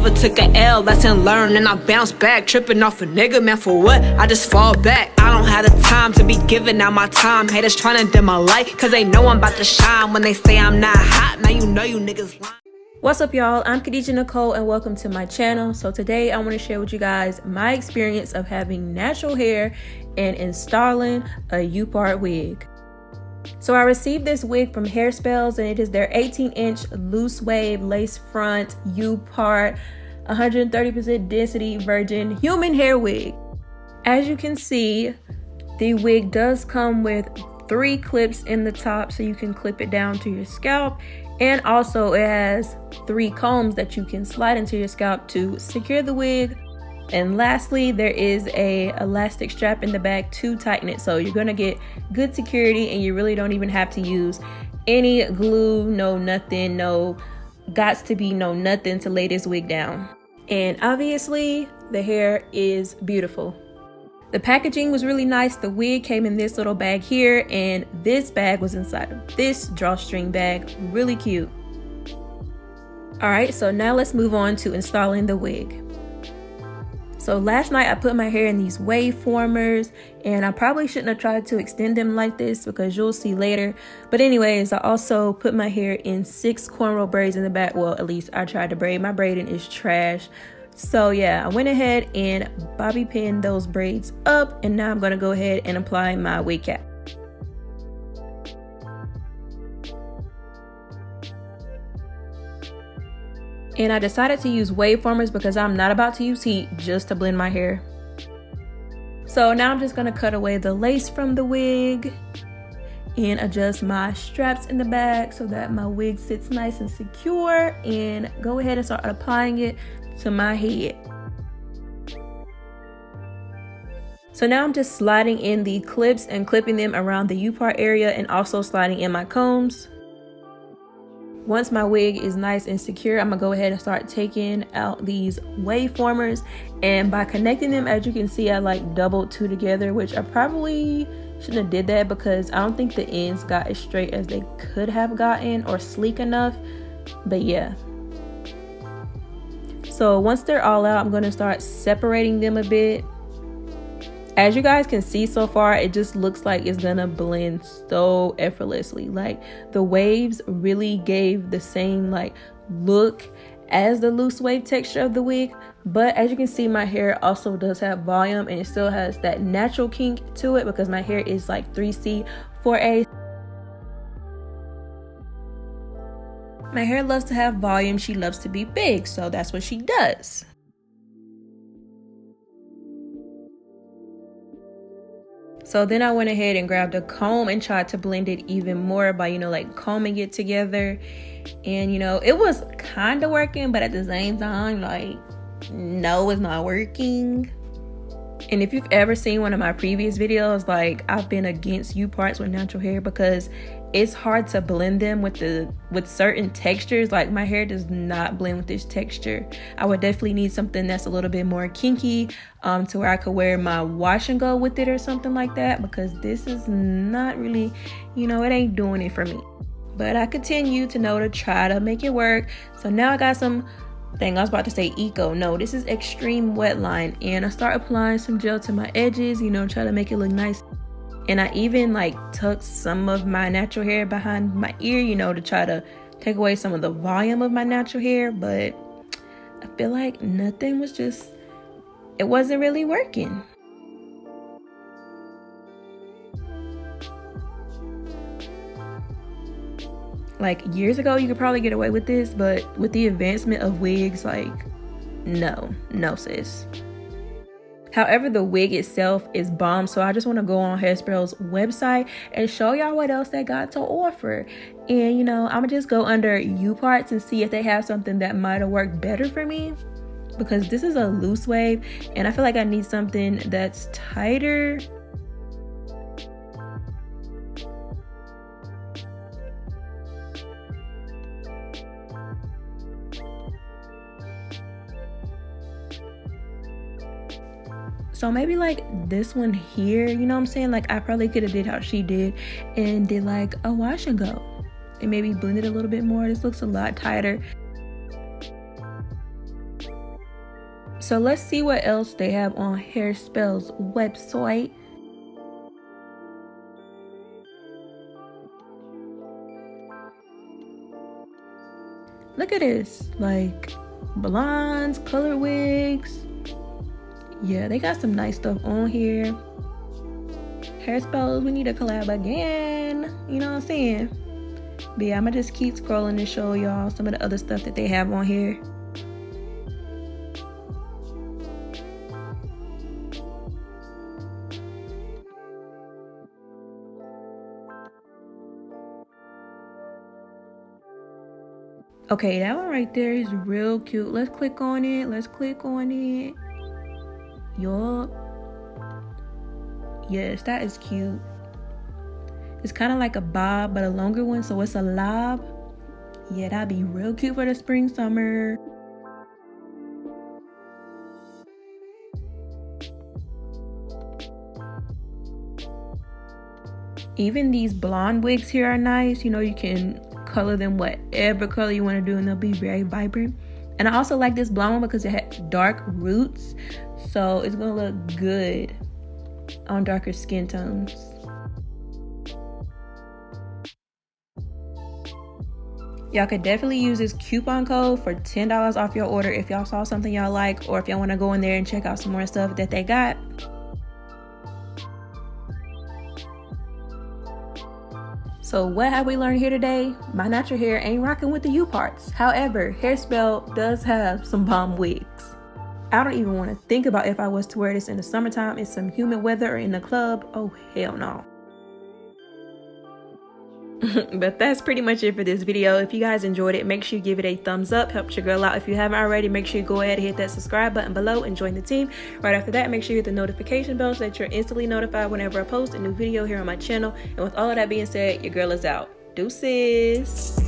never took a L, lesson learned, and I bounce back. Tripping off a nigga, man, for what? I just fall back. I don't have the time to be giving out my time. Haters trying to dim my light, cause they know I'm about to shine. When they say I'm not hot, now you know you niggas lying. What's up, y'all? I'm Kadijah Nicole and welcome to my channel. So today I want to share with you guys my experience of having natural hair and installing a U-part wig. So I received this wig from Hairspells, and it is their 18-inch loose wave lace front U-part 130% density virgin human hair wig. As you can see, the wig does come with 3 clips in the top so you can clip it down to your scalp, and also it has 3 combs that you can slide into your scalp to secure the wig. And lastly, there is a elastic strap in the back to tighten it, so you're gonna get good security and you really don't even have to use any glue, no nothing, no gots to be no nothing to lay this wig down. And obviously the hair is beautiful. The packaging was really nice. The wig came in this little bag here, and this bag was inside of this drawstring bag. Really cute. All right, so now let's move on to installing the wig. So last night I put my hair in these wave formers, and I probably shouldn't have tried to extend them like this because you'll see later. But anyways, I also put my hair in 6 cornrow braids in the back. Well, at least I tried to braid. My braiding is trash. So yeah, I went ahead and bobby pinned those braids up, and now I'm gonna go ahead and apply my wig cap. And I decided to use wave formers because I'm not about to use heat just to blend my hair. So now I'm just gonna cut away the lace from the wig and adjust my straps in the back so that my wig sits nice and secure, and go ahead and start applying it to my head. So now I'm just sliding in the clips and clipping them around the U-part area, and also sliding in my combs. Once my wig is nice and secure, I'm gonna go ahead and start taking out these wave formers, and by connecting them, as you can see, I like doubled 2 together, which I probably shouldn't have did that because I don't think the ends got as straight as they could have gotten or sleek enough. But yeah, so once they're all out, I'm going to start separating them a bit. As you guys can see so far, it just looks like it's gonna blend so effortlessly. Like the waves really gave the same like look as the loose wave texture of the wig, but as you can see, my hair also does have volume, and it still has that natural kink to it because my hair is like 3C 4A. My hair loves to have volume. She loves to be big, so that's what she does. So then I went ahead and grabbed a comb and tried to blend it even more by, like combing it together. And, it was kind of working, but at the same time, like, no, it's not working. And if you've ever seen one of my previous videos, like I've been against U-parts with natural hair because it's hard to blend them with certain textures. Like my hair does not blend with this texture. I would definitely need something that's a little bit more kinky, to where I could wear my wash and go with it or something like that, because this is not really, it ain't doing it for me. But I continue to try to make it work. So now I got some I was about to say eco. No, this is extreme wet line, and I start applying some gel to my edges, try to make it look nice. And I even like tucked some of my natural hair behind my ear, to try to take away some of the volume of my natural hair. But I feel like nothing was it wasn't really working. Like years ago, you could probably get away with this, but with the advancement of wigs, like, no sis. However, the wig itself is bomb, so I just want to go on Hairspells website and show y'all what else they got to offer. And I'm gonna just go under U-parts and see if they have something that might have worked better for me, because this is a loose wave and I feel like I need something that's tighter. So maybe like this one here, you know what I'm saying? Like I probably could have did how she did and did like a wash and go and maybe blend it a little bit more. This looks a lot tighter. So let's see what else they have on Hairspells website. Look at this, like blondes, colored wigs. Yeah, they got some nice stuff on here. Hairspells, we need to collab again. You know what I'm saying? But yeah, I'm gonna just keep scrolling and show y'all some of the other stuff that they have on here. Okay, that one right there is real cute. Let's click on it. Let's click on it. Yup. Yes, that is cute. It's kind of like a bob, but a longer one, so it's a lob. Yeah, that'd be real cute for the spring, summer. Even these blonde wigs here are nice. You know, you can color them whatever color you want to do and they'll be very vibrant. And I also like this blonde one because it had dark roots, so it's gonna look good on darker skin tones. Y'all could definitely use this coupon code for $10 off your order if y'all saw something y'all like, or if y'all want to go in there and check out some more stuff that they got. So what have we learned here today? My natural hair ain't rocking with the U parts. However, Hairspell does have some bomb wigs. I don't even want to think about if I was to wear this in the summertime in some humid weather or in the club. Oh, hell no. But that's pretty much it for this video. If you guys enjoyed it, make sure you give it a thumbs up. Helps your girl out. If you haven't already, make sure you go ahead and hit that subscribe button below and join the team. Right after that, make sure you hit the notification bell so that you're instantly notified whenever I post a new video here on my channel. And with all of that being said, your girl is out. Deuces.